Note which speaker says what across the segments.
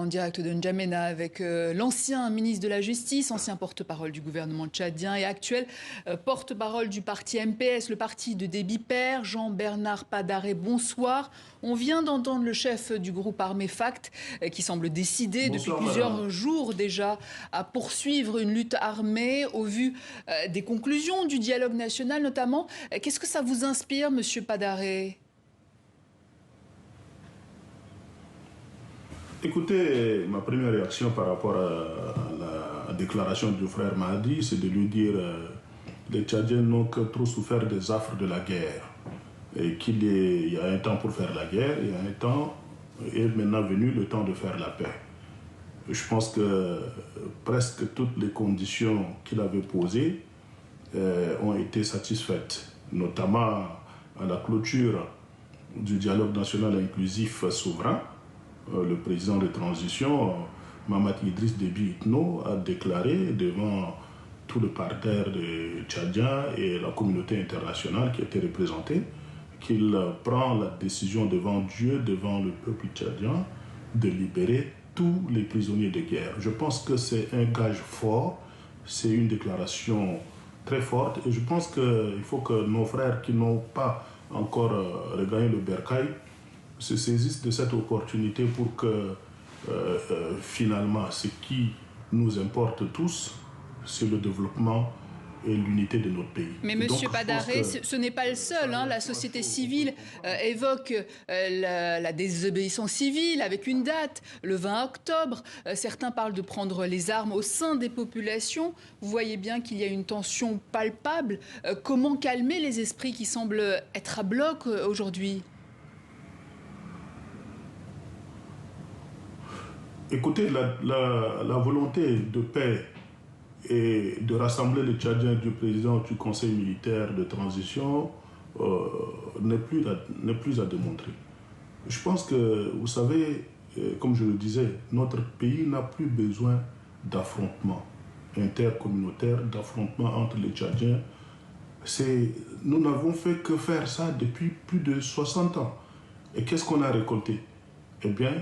Speaker 1: en direct de N'Djamena avec l'ancien ministre de la Justice, ancien porte-parole du gouvernement tchadien et actuel porte-parole du parti MPS, le parti de Déby Père, Jean-Bernard Padaré. Bonsoir. On vient d'entendre le chef du groupe armé FACT qui semble décidé depuis plusieurs jours déjà à poursuivre une lutte armée au vu des conclusions du dialogue national notamment. Qu'est-ce que ça vous inspire, monsieur Padaré ?
Speaker 2: Écoutez, ma première réaction par rapport à la déclaration du frère Mahdi, c'est de lui dire les Tchadiens n'ont que trop souffert des affres de la guerre. Et qu'il y a un temps pour faire la guerre, il y a un temps, est maintenant venu le temps de faire la paix. Je pense que presque toutes les conditions qu'il avait posées ont été satisfaites, notamment à la clôture du dialogue national inclusif souverain. Le président de transition, Mahamat Idriss Déby Itno, a déclaré devant tout le parterre de Tchadiens et la communauté internationale qui était représentée qu'il prend la décision devant Dieu, devant le peuple tchadien, de libérer tous les prisonniers de guerre. Je pense que c'est un gage fort, c'est une déclaration très forte et je pense qu'il faut que nos frères qui n'ont pas encore regagné le bercail se saisissent de cette opportunité pour que finalement ce qui nous importe tous, c'est le développement et l'unité de notre pays.
Speaker 1: Mais monsieur Padaré, ce n'est pas le seul. La société civile évoque la désobéissance civile avec une date, le 20 octobre. Certains parlent de prendre les armes au sein des populations. Vous voyez bien qu'il y a une tension palpable. Comment calmer les esprits qui semblent être à bloc aujourd'hui ?
Speaker 2: Écoutez, la volonté de paix et de rassembler les Tchadiens du président du Conseil militaire de transition n'est plus à démontrer. Je pense que, vous savez, comme je le disais, notre pays n'a plus besoin d'affrontements intercommunautaires, d'affrontements entre les Tchadiens. Nous n'avons fait que faire ça depuis plus de 60 ans. Et qu'est-ce qu'on a récolté ? Eh bien,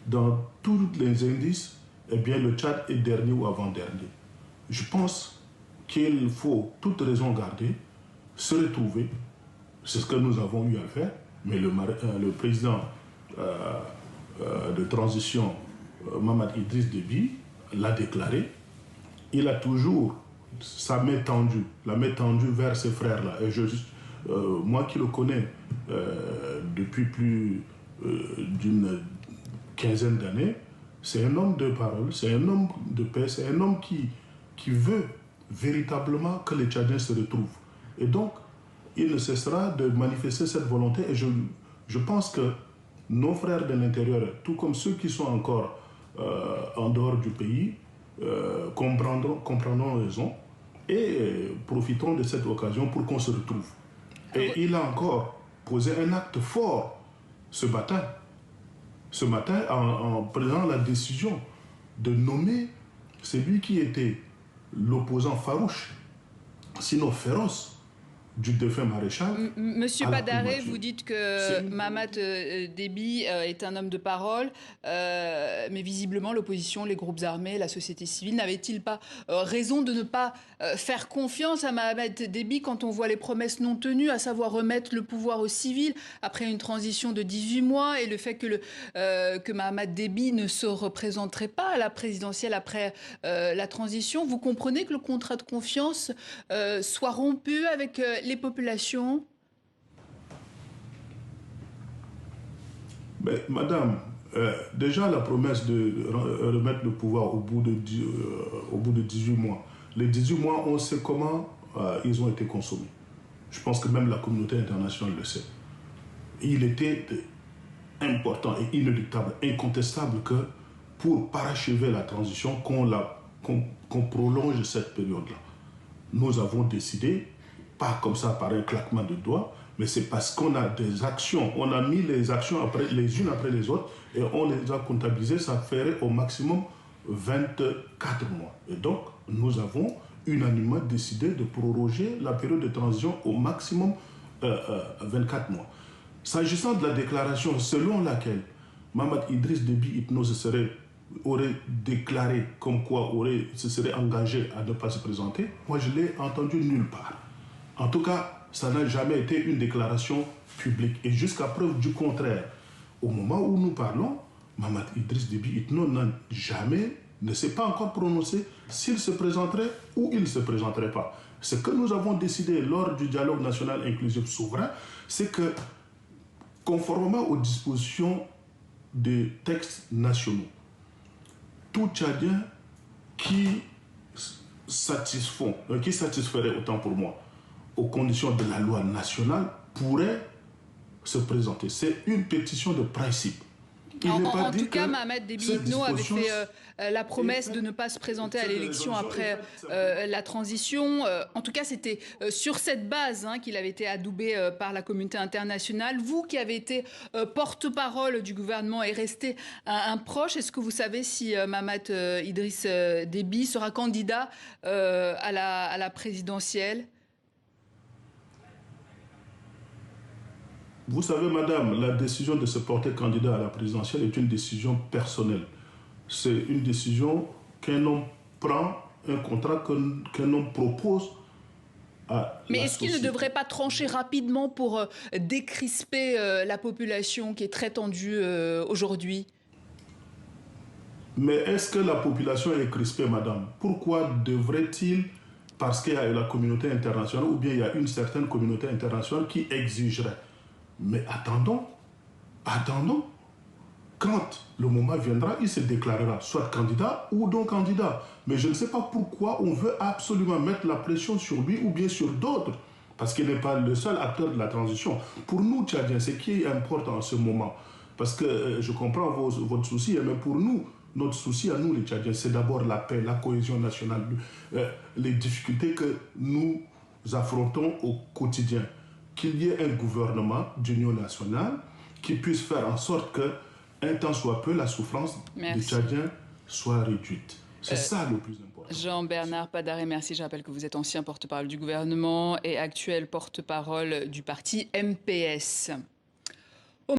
Speaker 2: dans tous les indices, eh bien, le Tchad est dernier ou avant-dernier. Je pense qu'il faut toute raison garder, se retrouver. C'est ce que nous avons eu à faire. Mais le président de transition, Mahamat Idriss Déby, l'a déclaré. Il a toujours sa main tendue, la main tendue vers ses frères-là. Et moi qui le connais depuis plus d'une quinzaine d'années, c'est un homme de parole, c'est un homme de paix, c'est un homme qui veut véritablement que les Tchadiens se retrouvent. Et donc, il ne cessera de manifester cette volonté. Et je pense que nos frères de l'intérieur, tout comme ceux qui sont encore en dehors du pays, comprendront raison et profiteront de cette occasion pour qu'on se retrouve. Et il a encore posé un acte fort ce matin en prenant la décision de nommer celui qui était l'opposant farouche, sinon féroce, du défunt maréchal.
Speaker 1: Monsieur Padaré, vous dites que Mahamat Déby est un homme de parole, mais visiblement l'opposition, les groupes armés, la société civile, n'avaient-ils pas raison de ne pas faire confiance à Mahamat Déby quand on voit les promesses non tenues, à savoir remettre le pouvoir aux civils après une transition de 18 mois et le fait que Mahamat Déby ne se représenterait pas à la présidentielle après la transition? Vous comprenez que le contrat de confiance soit rompu avec les populations?
Speaker 2: Mais, madame, déjà la promesse de remettre le pouvoir au bout de 18 mois, les 18 mois, on sait comment ils ont été consommés. Je pense que même la communauté internationale le sait. Il était important et inéluctable, incontestable que pour parachever la transition, qu'on prolonge cette période-là. Nous avons décidé, pas comme ça par un claquement de doigts, mais c'est parce qu'on a des actions, on a mis les actions les unes après les autres et on les a comptabilisées, ça ferait au maximum 24 mois. Et donc, nous avons unanimement décidé de proroger la période de transition au maximum 24 mois. S'agissant de la déclaration selon laquelle Mahamat Idriss Déby Itno se serait aurait déclaré comme quoi se serait engagé à ne pas se présenter, moi je l'ai entendu nulle part. En tout cas, ça n'a jamais été une déclaration publique. Et jusqu'à preuve du contraire, au moment où nous parlons, Mahamat Idriss Déby Itno ne s'est pas encore prononcé s'il se présenterait ou il ne se présenterait pas. Ce que nous avons décidé lors du dialogue national inclusif souverain, c'est que, conformément aux dispositions des textes nationaux, tout Tchadien qui satisferait, autant pour moi, aux conditions de la loi nationale pourrait se présenter. C'est une pétition de principe.
Speaker 1: En tout cas, Mahamat Déby Itno avait fait la promesse de ne pas se présenter à l'élection après la transition. En tout cas, c'était sur cette base qu'il avait été adoubé par la communauté internationale. Vous qui avez été porte-parole du gouvernement et resté un proche, est-ce que vous savez si Mahamat Idriss Déby sera candidat à la présidentielle ?
Speaker 2: Vous savez, madame, la décision de se porter candidat à la présidentielle est une décision personnelle. C'est une décision qu'un homme prend, un contrat qu'un homme propose à
Speaker 1: Mais
Speaker 2: la
Speaker 1: est-ce qu'il ne
Speaker 2: société.
Speaker 1: devrait pas trancher rapidement pour décrisper la population qui est très tendue aujourd'hui ?
Speaker 2: Mais est-ce que la population est crispée, madame? Pourquoi devrait-il, parce qu'il y a la communauté internationale, ou bien il y a une certaine communauté internationale qui exigerait? Mais attendons. Quand le moment viendra, il se déclarera soit candidat ou non candidat. Mais je ne sais pas pourquoi on veut absolument mettre la pression sur lui ou bien sur d'autres. Parce qu'il n'est pas le seul acteur de la transition. Pour nous, Tchadiens, ce qui importe en ce moment, parce que je comprends votre souci, mais pour nous, notre souci à nous, les Tchadiens, c'est d'abord la paix, la cohésion nationale, les difficultés que nous affrontons au quotidien. Qu'il y ait un gouvernement d'union nationale qui puisse faire en sorte que, un temps soit peu, la souffrance des Tchadiens soit réduite. C'est ça le plus important.
Speaker 1: Jean-Bernard Padaré, merci. Je rappelle que vous êtes ancien porte-parole du gouvernement et actuel porte-parole du parti MPS.